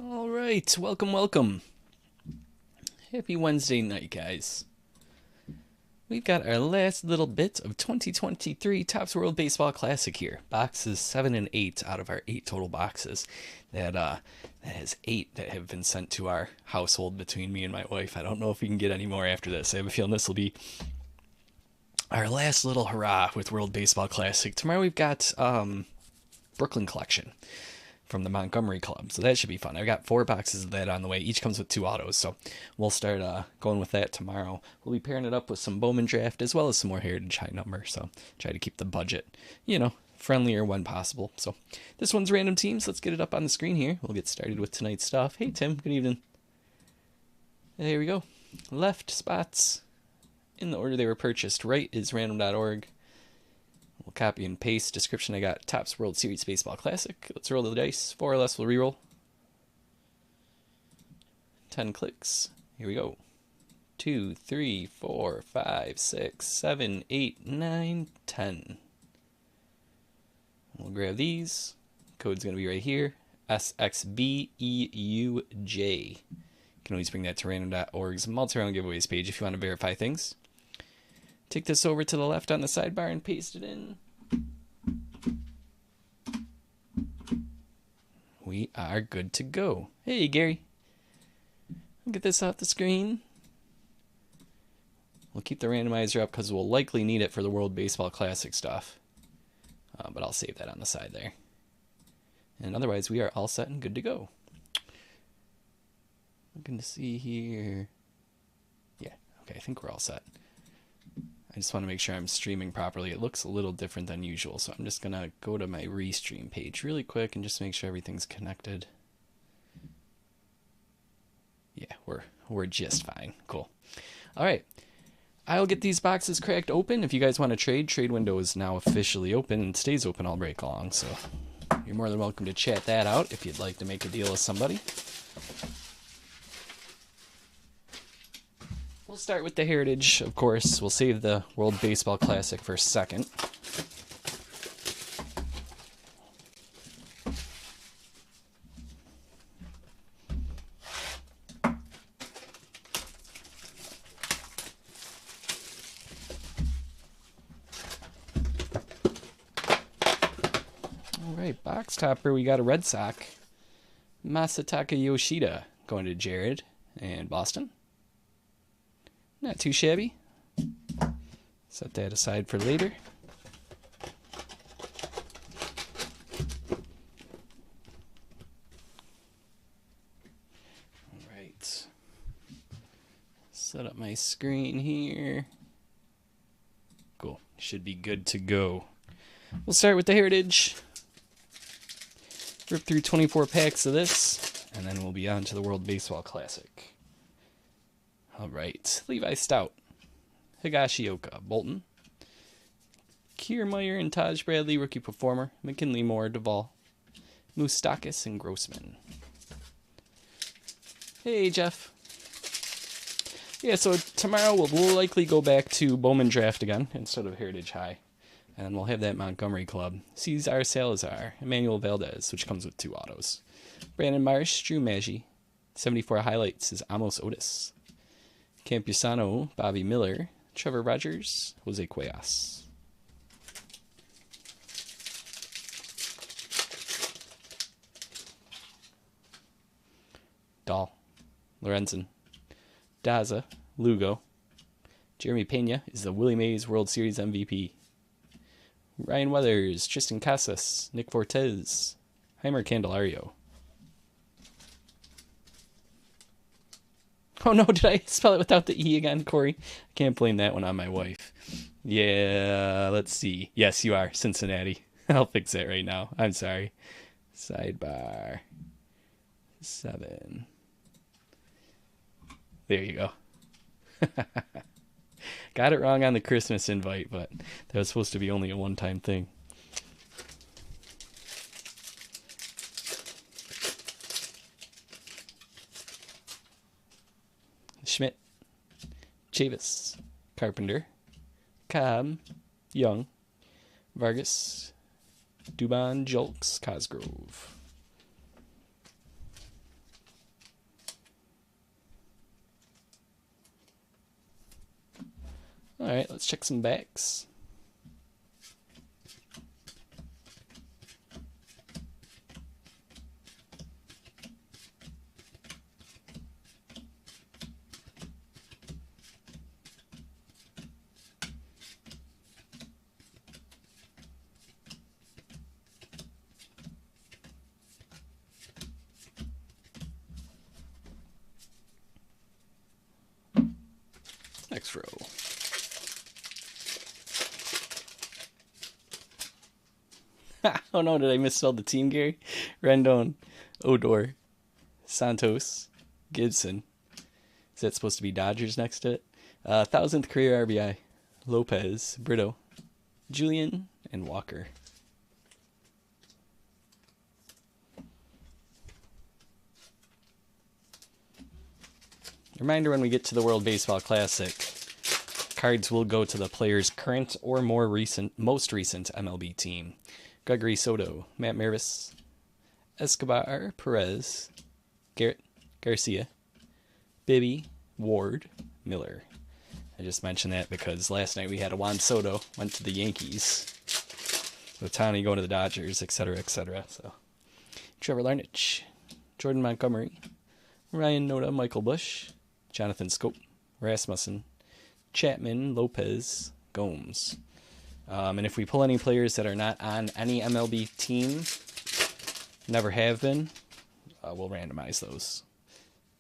All right, welcome. Happy Wednesday night, guys. We've got our last little bit of 2023 Topps World Baseball Classic here. Boxes 7 and 8 out of our 8 total boxes. That has 8 that have been sent to our household between me and my wife. I don't know if we can get any more after this. I have a feeling this will be our last little hurrah with World Baseball Classic. Tomorrow we've got Brooklyn Collection from the Montgomery Club. So that should be fun. I've got 4 boxes of that on the way. Each comes with 2 autos. So we'll start going with that tomorrow. We'll be pairing it up with some Bowman Draft as well as some more Heritage High Number. So try to keep the budget, friendlier when possible. So this one's Random Teams. Let's get it up on the screen here. We'll get started with tonight's stuff. Hey, Tim. Good evening. There we go. Left spots in the order they were purchased. Right is random.org. We'll copy and paste. Description, I got Topps World Series Baseball Classic. Let's roll the dice. 4 or less will reroll. 10 clicks. Here we go. 2, 3, 4, 5, 6, 7, 8, 9, 10. We'll grab these. Code's going to be right here. SXBEUJ. You can always bring that to random.org's multi-round giveaways page if you want to verify things. Take this over to the left on the sidebar and paste it in. We are good to go. Hey, Gary. We'll get this off the screen. We'll keep the randomizer up because we'll likely need it for the World Baseball Classic stuff. But I'll save that on the side there. And otherwise, we are all set and good to go. Looking to see here. Yeah, okay, I think we're all set. I just want to make sure I'm streaming properly. It looks a little different than usual, so I'm just going to go to my restream page really quick and just make sure everything's connected. Yeah, we're just fine. Cool. All right. I'll get these boxes cracked open. If you guys want to trade window is now officially open and stays open all break long, so you're more than welcome to chat that out if you'd like to make a deal with somebody. We'll start with the Heritage, of course. We'll save the World Baseball Classic for a second. All right, box topper, we got a Red Sox. Masataka Yoshida going to Jared and Boston. Not too shabby. Set that aside for later. All right. Set up my screen here. Cool. Should be good to go. We'll start with the Heritage. Rip through 24 packs of this, and then we'll be on to the World Baseball Classic. All right, Levi Stout, Higashioka, Bolton, Kiermaier and Taj Bradley, rookie performer, McKinley Moore, Duvall, Moustakas and Grossman. Hey, Jeff. Yeah, so tomorrow we'll likely go back to Bowman Draft again instead of Heritage High. And we'll have that Montgomery Club. Cesar Salazar, Emmanuel Valdez, which comes with 2 autos. Brandon Marsh, Drew Maggi. 74 highlights is Amos Otis. Campusano, Bobby Miller, Trevor Rogers, Jose Cuellas. Dahl, Lorenzen, Daza, Lugo. Jeremy Pena is the Willie Mays World Series MVP. Ryan Weathers, Tristan Casas, Nick Fortes, Heimer Candelario. Oh no, did I spell it without the E again, Corey? I can't blame that one on my wife. Yeah, let's see. Yes, you are, Cincinnati. I'll fix that right now. I'm sorry. Sidebar 7. There you go. Got it wrong on the Christmas invite, but that was supposed to be only a one-time thing. Schmidt, Chavis, Carpenter, Cobb, Young, Vargas, Dubon, Julks, Cosgrove. All right, let's check some backs. Next row. Oh no, did I misspell the team, Gary? Rendon, Odor, Santos, Gibson. Is that supposed to be Dodgers next to it? 1,000th career RBI. Lopez, Brito, Julian, and Walker. Reminder, when we get to the World Baseball Classic, cards will go to the player's current or most recent MLB team. Gregory Soto, Matt Mervis, Escobar, Perez, Garrett, Garcia, Bibby, Ward, Miller. I just mentioned that because last night we had a Juan Soto, went to the Yankees. Ohtani going to the Dodgers, etc., etc. So, Trevor Larnach, Jordan Montgomery, Ryan Noda, Michael Bush, Jonathan Scope, Rasmussen, Chapman, Lopez, Gomes. And if we pull any players that are not on any MLB team, never have been, we'll randomize those.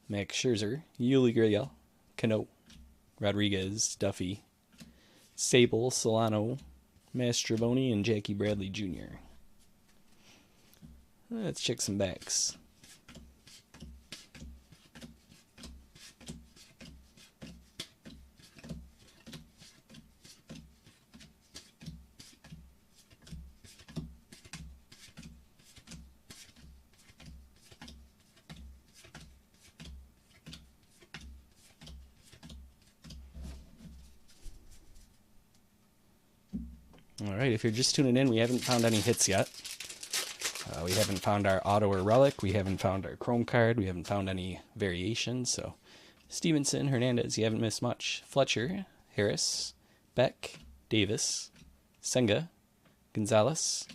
Max Scherzer, Yuli Gurriel, Cano, Rodriguez, Duffy, Sable, Solano, Mastrobuoni, and Jackie Bradley Jr. Let's check some backs. All right, if you're just tuning in, we haven't found any hits yet. We haven't found our auto or relic. We haven't found our chrome card. We haven't found any variations. So, Stevenson, Hernandez, you haven't missed much. Fletcher, Harris, Beck, Davis, Senga, Gonzalez,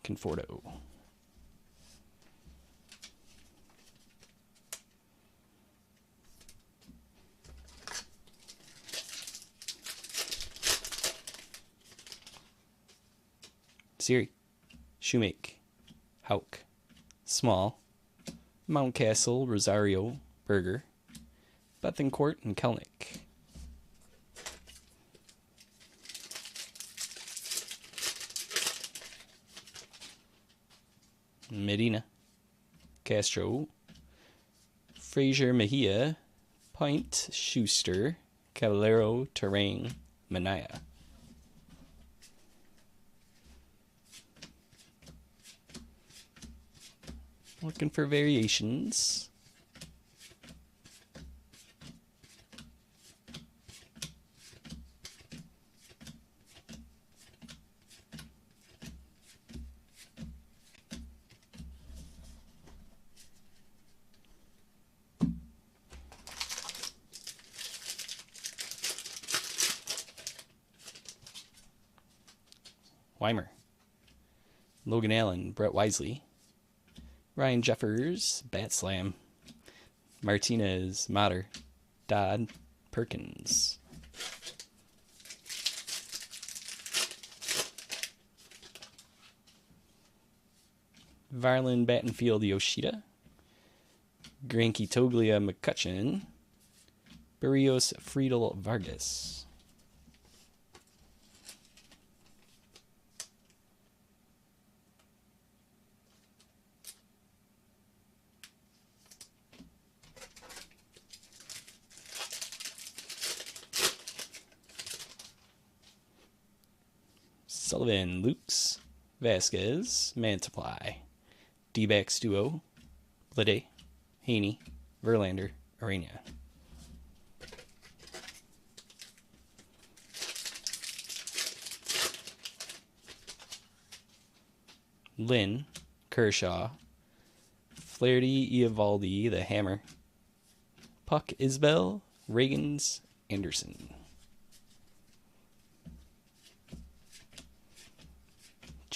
Conforto. Siri, Shoemake, Hauk, Small, Mountcastle, Rosario, Berger, Bethencourt, and Kelnick. Medina, Castro, Frazier, Mejia, Pint, Schuster, Caballero, Terrain, Manaya. Looking for variations. Weimer, Logan Allen, Brett Wisely, Ryan Jeffers, Bat Slam, Martinez, Mater, Dodd, Perkins. Varlin, Battenfield, Yoshida, Granky, Toglia, McCutcheon, Barrios, Friedel, Vargas. Sullivan, Lukes, Vasquez, Mantiply, D-backs duo, Lede, Haney, Verlander, Arena. Lynn, Kershaw, Flaherty, Eovaldi, the Hammer, Puck, Isbell, Reagans, Anderson.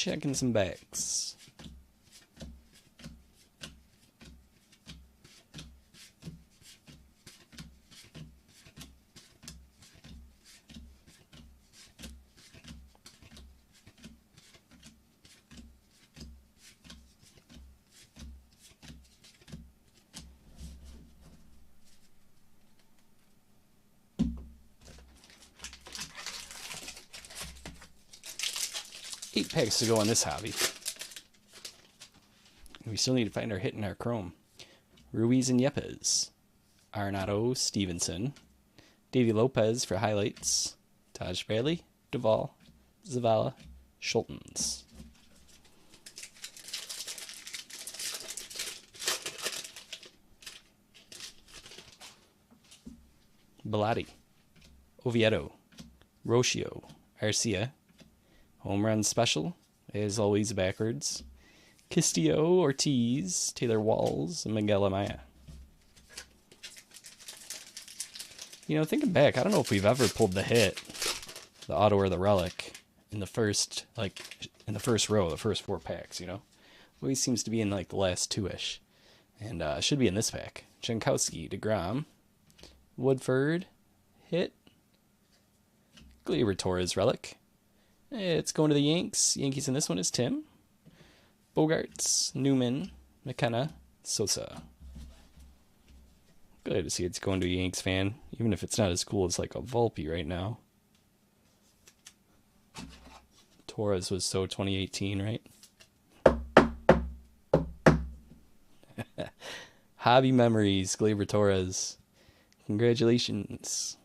Checking some backs. Eight packs to go on this hobby. We still need to find our hit in our chrome. Ruiz and Yepes. Arenado, Stevenson. Davey Lopez for highlights. Taj Bradley, Duvall, Zavala, Schultens. Bellotti, Oviedo, Rocio, Arcia. Home run special, as always backwards. Castillo, Ortiz, Taylor Walls, and Miguel Amaya. You know, thinking back, I don't know if we've ever pulled the hit, the auto or the relic, in the first, in the first row, the first 4 packs, you know? Always seems to be in, the last 2-ish. And should be in this pack. Jankowski, DeGrom, Woodford, hit. Gleyber Torres, relic. It's going to the Yanks. Yankees in this one is Tim. Bogarts, Newman, McKenna, Sosa. Glad to see it's going to a Yanks fan, even if it's not as cool as a Volpe right now. Torres was so 2018, right? Hobby memories, Gleyber Torres. Congratulations.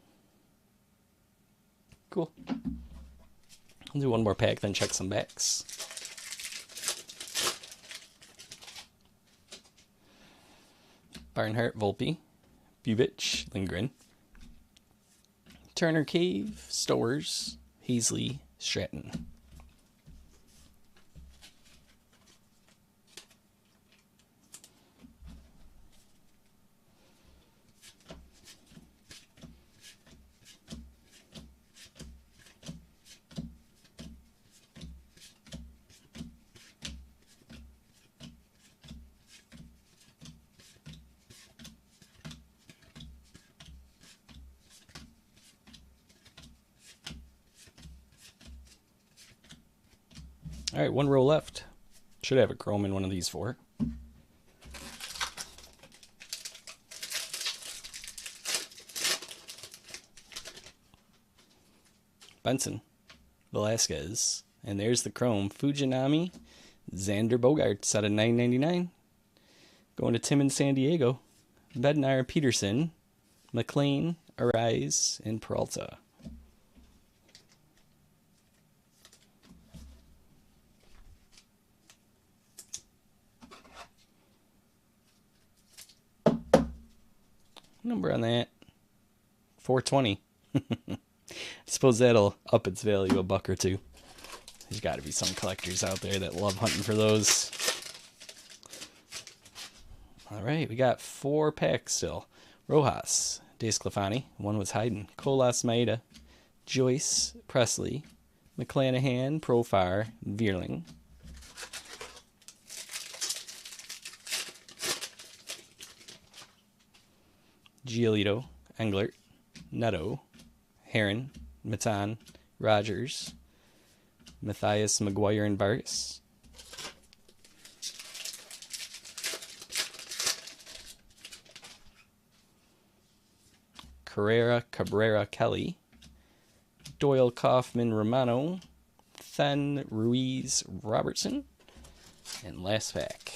Cool. I'll do one more pack, then check some backs. Barnhart, Volpe, Bubich, Lindgren, Turner, Cave, Stowers, Hazley, Stratton. All right, 1 row left. Should have a chrome in one of these 4. Benson, Velasquez, and there's the chrome. Fujinami, Xander Bogaerts out of 999. Going to Tim in San Diego. Bednar, Peterson, McLean, Arise, and Peralta. Number on that, 420. I suppose that'll up its value a buck or two. There's got to be some collectors out there that love hunting for those. All right, we got 4 packs still. Rojas, DeSclafani, one was hiding. Colas, Maeda, Joyce, Presley, McClanahan, Profar, Vierling. Giolito, Englert, Neto, Heron, Matan, Rogers, Matthias, McGuire, and Vargas. Carrera, Cabrera, Kelly, Doyle, Kaufman, Romano, Then, Ruiz, Robertson, and last pack.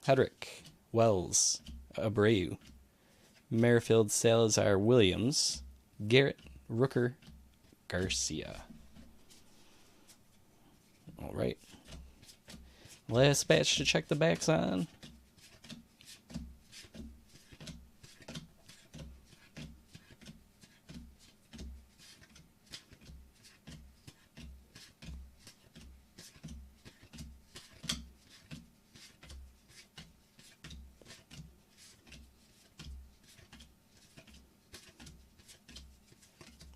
Hedrick, Wells, Abreu, Merrifield, Salazar, Williams, Garrett, Rooker, Garcia. All right. Last batch to check the backs on.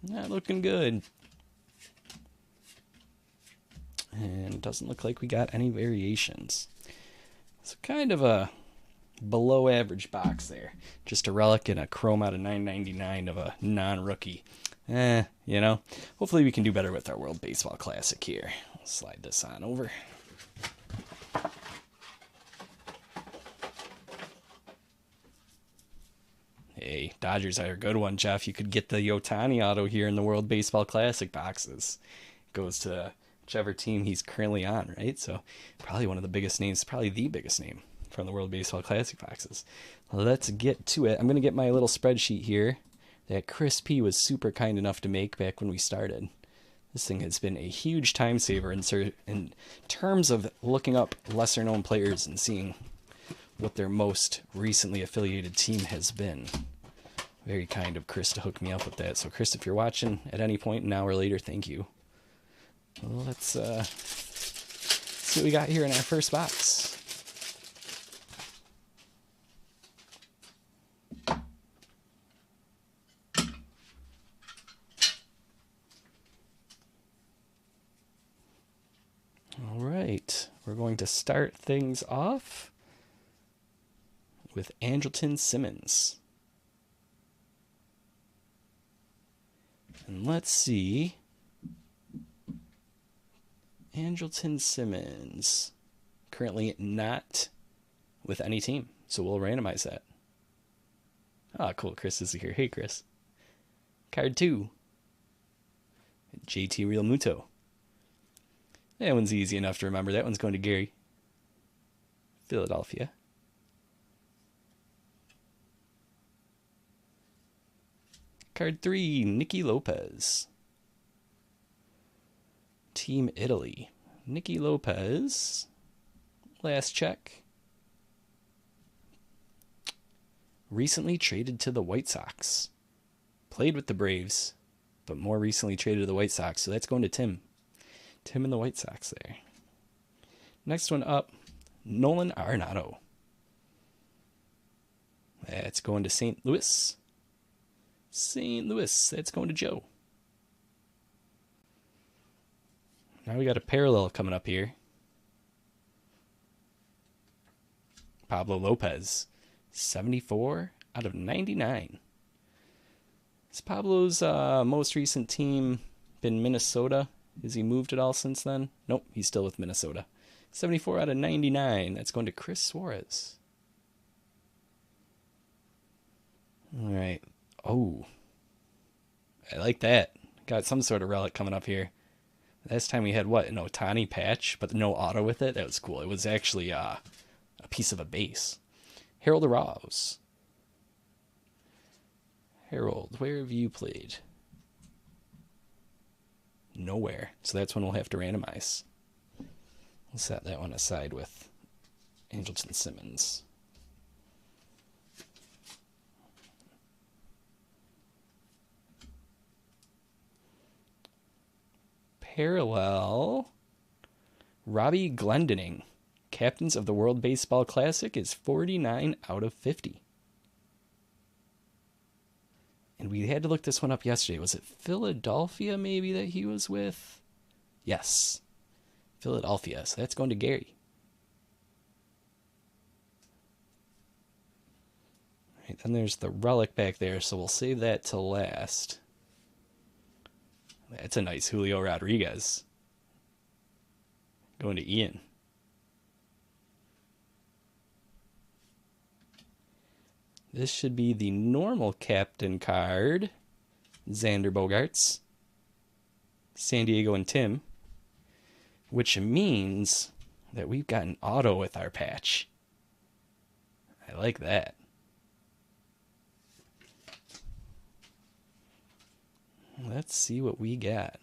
Not looking good. And it doesn't look like we got any variations. It's kind of a below average box there. Just a relic and a chrome out of 9.99 of a non-rookie. You know, hopefully we can do better with our World Baseball Classic here. I'll slide this on over. Hey, Dodgers are a good one, Jeff. You could get the Ohtani auto here in the World Baseball Classic boxes. Goes to whichever team he's currently on, right? So probably one of the biggest names, probably the biggest name from the World Baseball Classic boxes. Let's get to it. I'm going to get my little spreadsheet here that Chris P was super kind enough to make back when we started. This thing has been a huge time saver in terms of looking up lesser known players and seeing what their most recently affiliated team has been. Very kind of Chris to hook me up with that. So Chris, if you're watching at any point an hour later, thank you. Well, let's see what we got here in our first box. All right, we're going to start things off with Andrelton Simmons. And let's see. Andrelton Simmons. Currently not with any team. So we'll randomize that. Ah, cool. Chris is here. Hey, Chris. Card 2. JT Realmuto. That one's easy enough to remember. That one's going to Gary. Philadelphia. Card 3, Nicky Lopez. Team Italy. Nicky Lopez. Last check. Recently traded to the White Sox. Played with the Braves, but more recently traded to the White Sox. So that's going to Tim. Tim and the White Sox there. Next one up, Nolan Arenado. That's going to St. Louis. St. Louis. That's going to Joe. Now we got a parallel coming up here. Pablo Lopez. 74 out of 99. Has Pablo's most recent team been Minnesota? Has he moved at all since then? Nope, he's still with Minnesota. 74 out of 99. That's going to Chris Suarez. All right. Oh, I like that. Got some sort of relic coming up here. Last time we had what? An Ohtani patch, but no auto with it. That was cool. It was actually a piece of a base. Harold Arouse. Harold, where have you played? Nowhere. So that's when we'll have to randomize. We'll set that one aside with Andrelton Simmons. Parallel. Robbie Glendening. Captains of the World Baseball Classic is 49 out of 50. And we had to look this one up yesterday. Was it Philadelphia maybe that he was with? Yes. Philadelphia. So that's going to Gary. All right, then there's the relic back there, so we'll save that to last. That's a nice Julio Rodriguez. Going to Ian. This should be the normal captain card. Xander Bogaerts. San Diego and Tim. Which means that we've got an auto with our patch. I like that. Let's see what we got.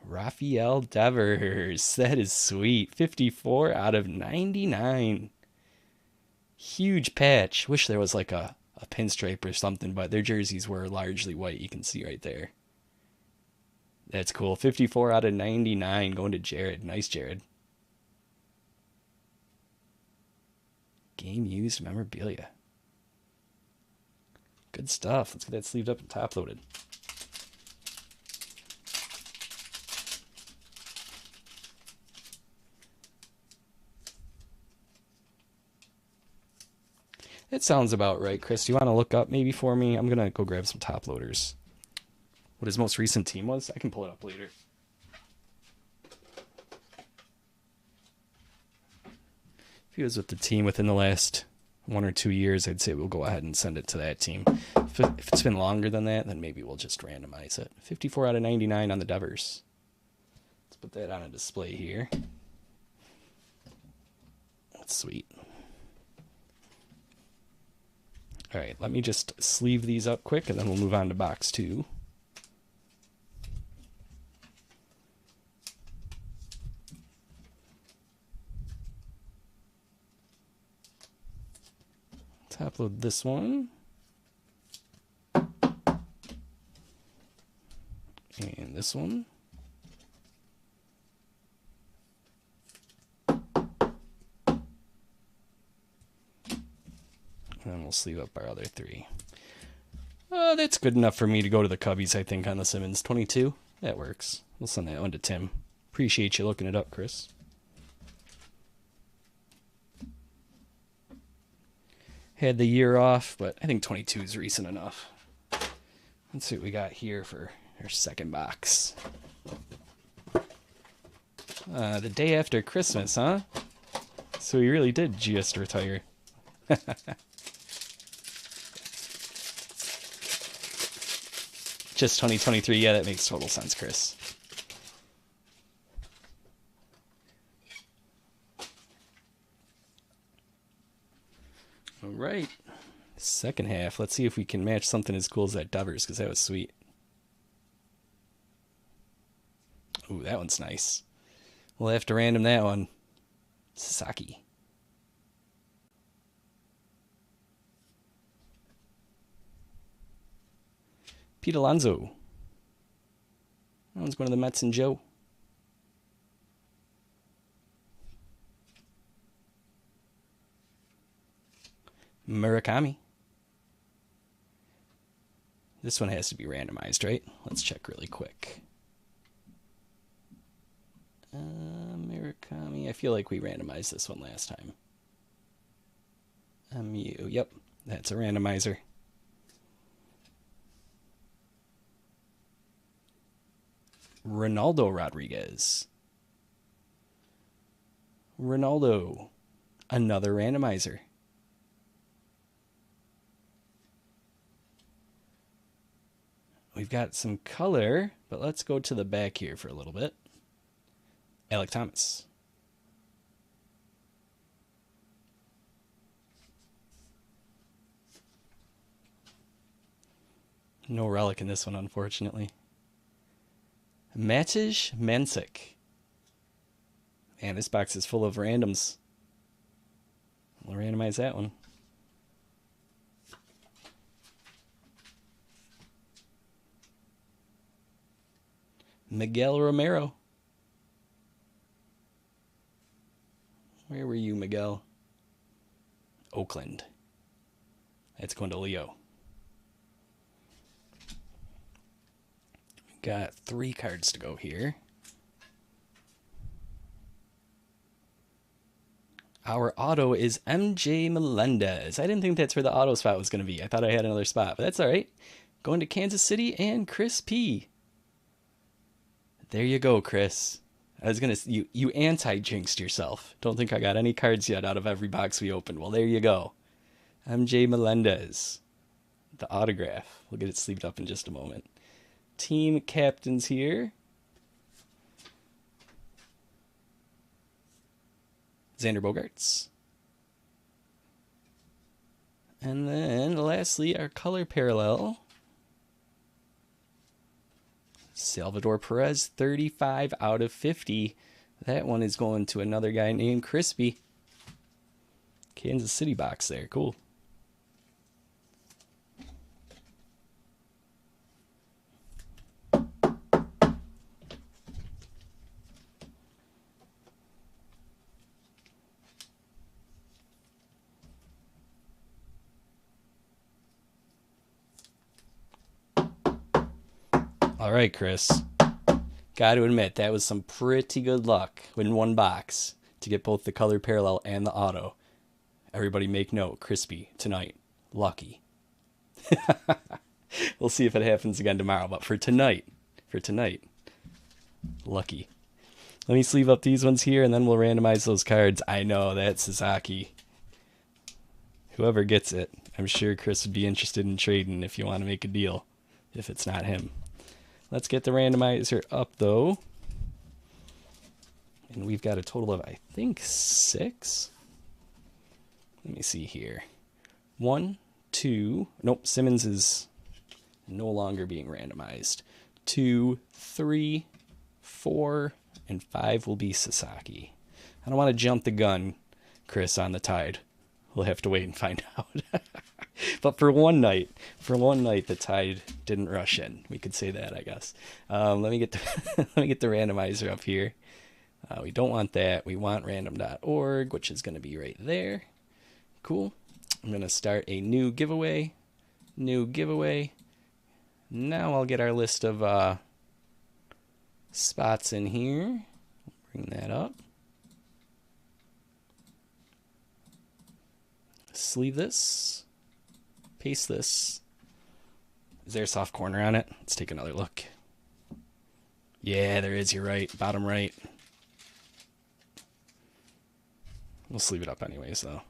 Rafael Devers. That is sweet. 54 out of 99. Huge patch. Wish there was like a pinstripe or something, but their jerseys were largely white. You can see right there. That's cool. 54 out of 99 going to Jared. Nice, Jared. Game used memorabilia. Good stuff. Let's get that sleeved up and top loaded. It sounds about right, Chris. Do you want to look up maybe for me? I'm going to go grab some top loaders. What his most recent team was? I can pull it up later. If he was with the team within the last 1 or 2 years, I'd say we'll go ahead and send it to that team. If it's been longer than that, then maybe we'll just randomize it. 54 out of 99 on the Devers. Let's put that on a display here. That's sweet. All right, let me just sleeve these up quick, and then we'll move on to box 2. Top load this one. And this one. And then we'll sleeve up our other 3. That's good enough for me to go to the Cubbies, I think, on the Simmons. 22. That works. We'll send that one to Tim. Appreciate you looking it up, Chris. Had the year off, but I think 22 is recent enough. Let's see what we got here for our second box. The day after Christmas, huh? So he really did just retire. Just 2023. Yeah, that makes total sense, Chris. All right. Second half. Let's see if we can match something as cool as that Devers, because that was sweet. Ooh, that one's nice. We'll have to random that one. Sasaki. Pete Alonso. That one's going to the Mets and Joe. Murakami. This one has to be randomized, right? Let's check really quick. Murakami. I feel like we randomized this one last time. Yep, that's a randomizer. Ronaldo Rodriguez. Ronaldo. Another randomizer. We've got some color, but let's go to the back here for a little bit. Alec Thomas. No relic in this one, unfortunately. Matej Mansik. Man, this box is full of randoms. We'll randomize that one. Miguel Romero. Where were you, Miguel? Oakland. It's going to Leo. Got 3 cards to go here. Our auto is MJ Melendez. I didn't think that's where the auto spot was going to be. I thought I had another spot, but that's all right. Going to Kansas City and Chris P. There you go, Chris. I was going to... You anti-jinxed yourself. Don't think I got any cards yet out of every box we opened. Well, there you go. MJ Melendez. The autograph. We'll get it sleeved up in just a moment. Team captains here. Xander Bogaerts. And then lastly, our color parallel. Salvador Perez, 35 out of 50. That one is going to another guy named Crispy. Kansas City box there. Cool. All right, Chris. Got to admit, that was some pretty good luck in one box to get both the color parallel and the auto. Everybody make note. Crispy tonight. Lucky. We'll see if it happens again tomorrow. But for tonight, lucky. Let me sleeve up these ones here, and then we'll randomize those cards. I know, that's Sasaki. Whoever gets it, I'm sure Chris would be interested in trading if you want to make a deal, if it's not him. Let's get the randomizer up, though. And we've got a total of, I think, 6. Let me see here. 1, 2. Nope, Simmons is no longer being randomized. 2, 3, 4, and 5 will be Sasaki. I don't want to jump the gun, Chris, on the Tide. We'll have to wait and find out. But for one night, the Tide didn't rush in. We could say that, I guess. Let me get the let me get the randomizer up here. We don't want that. We want random.org, which is going to be right there. Cool. I'm going to start a new giveaway. New giveaway. Now I'll get our list of spots in here. Bring that up. Sleeve this. Paste this. Is there a soft corner on it? Let's take another look. Yeah, there is. You're right. Bottom right. We'll sleeve it up anyways, though.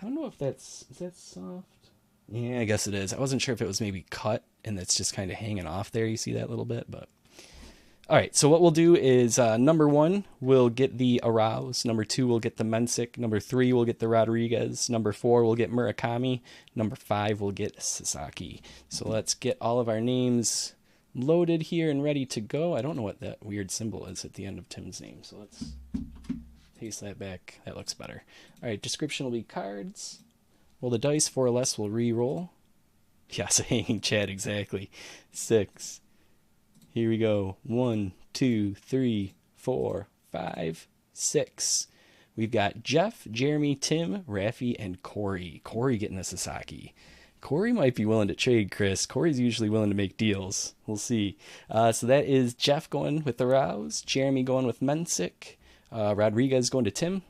I don't know if is that soft? Yeah, I guess it is. I wasn't sure if it was maybe cut and it's just kind of hanging off there. You see that little bit, but... All right, so what we'll do is number 1, we'll get the Arouse. Number 2, we'll get the Mensick. Number 3, we'll get the Rodriguez. Number 4, we'll get Murakami. Number 5, we'll get Sasaki. So let's get all of our names loaded here and ready to go. I don't know what that weird symbol is at the end of Tim's name, so let's paste that back. That looks better. All right, description will be cards. Roll the dice, 4 or less will re-roll. Yes, hanging chat, exactly. 6. Here we go. 1, 2, 3, 4, 5, 6. We've got Jeff, Jeremy, Tim, Rafi, and Corey. Corey getting the Sasaki. Corey might be willing to trade, Chris. Corey's usually willing to make deals. We'll see. So that is Jeff going with the Rouse, Jeremy going with Mensick, Rodriguez going to Tim,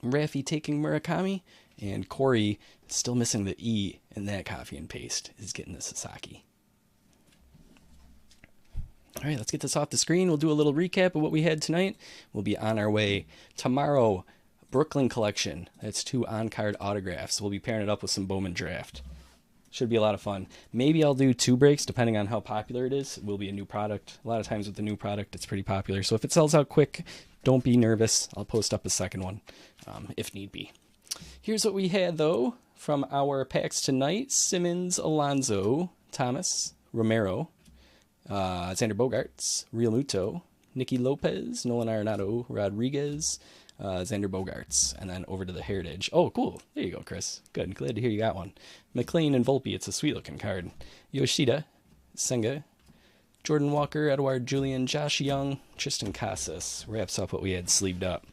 Rafi taking Murakami, and Corey, still missing the E in that copy and paste, is getting the Sasaki. All right, let's get this off the screen. We'll do a little recap of what we had tonight. We'll be on our way tomorrow. Brooklyn Collection. That's 2 on-card autographs. We'll be pairing it up with some Bowman Draft. Should be a lot of fun. Maybe I'll do 2 breaks, depending on how popular it is. It will be a new product. A lot of times with the new product, it's pretty popular. So if it sells out quick, don't be nervous. I'll post up a second one, if need be. Here's what we had, though, from our packs tonight. Simmons, Alonso, Thomas, Romero, Xander Bogaerts, Real Muto, Nicky Lopez, Nolan Arenado, Rodriguez, Xander Bogaerts, and then over to the Heritage. Oh, cool. There you go, Chris. Good. Glad to hear you got one. McLean and Volpe. It's a sweet-looking card. Yoshida, Senga, Jordan Walker, Edouard Julian, Josh Young, Tristan Casas. Wraps up what we had sleeved up.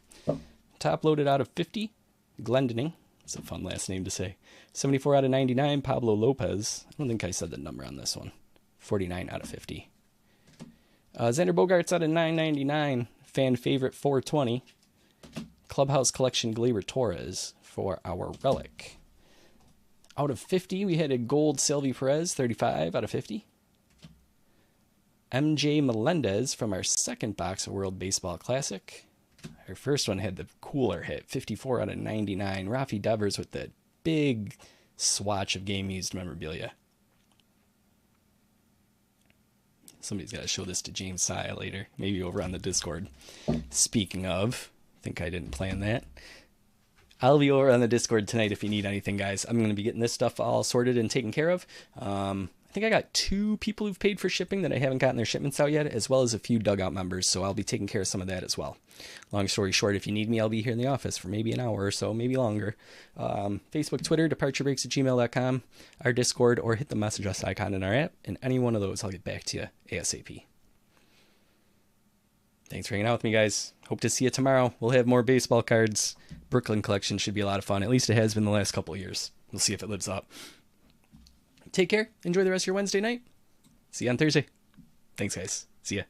Top loaded out of 50, Glendening. It's a fun last name to say. 74 out of 99, Pablo Lopez. I don't think I said the number on this one. 49 out of 50. Xander Bogaerts out of 999. Fan favorite 420. Clubhouse Collection Gleyber Torres for our relic. Out of 50, we had a gold Salvi Perez, 35 out of 50. MJ Melendez from our second box of World Baseball Classic. Our first one had the cooler hit, 54 out of 99. Rafi Devers with the big swatch of game-used memorabilia. Somebody's got to show this to James Saya later, maybe over on the Discord. Speaking of, I think I didn't plan that. I'll be over on the Discord tonight if you need anything, guys. I'm going to be getting this stuff all sorted and taken care of. I think I got 2 people who've paid for shipping that I haven't gotten their shipments out yet, as well as a few dugout members, so I'll be taking care of some of that as well. Long story short, if you need me, I'll be here in the office for maybe an hour or so, maybe longer. Facebook, Twitter, departurebreaks@gmail.com, our Discord, or hit the message us icon in our app, and any one of those I'll get back to you ASAP. Thanks for hanging out with me, guys. Hope to see you tomorrow. We'll have more baseball cards. Brooklyn Collection should be a lot of fun. At least it has been the last couple of years. We'll see if it lives up. Take care. Enjoy the rest of your Wednesday night. See you on Thursday. Thanks, guys. See ya.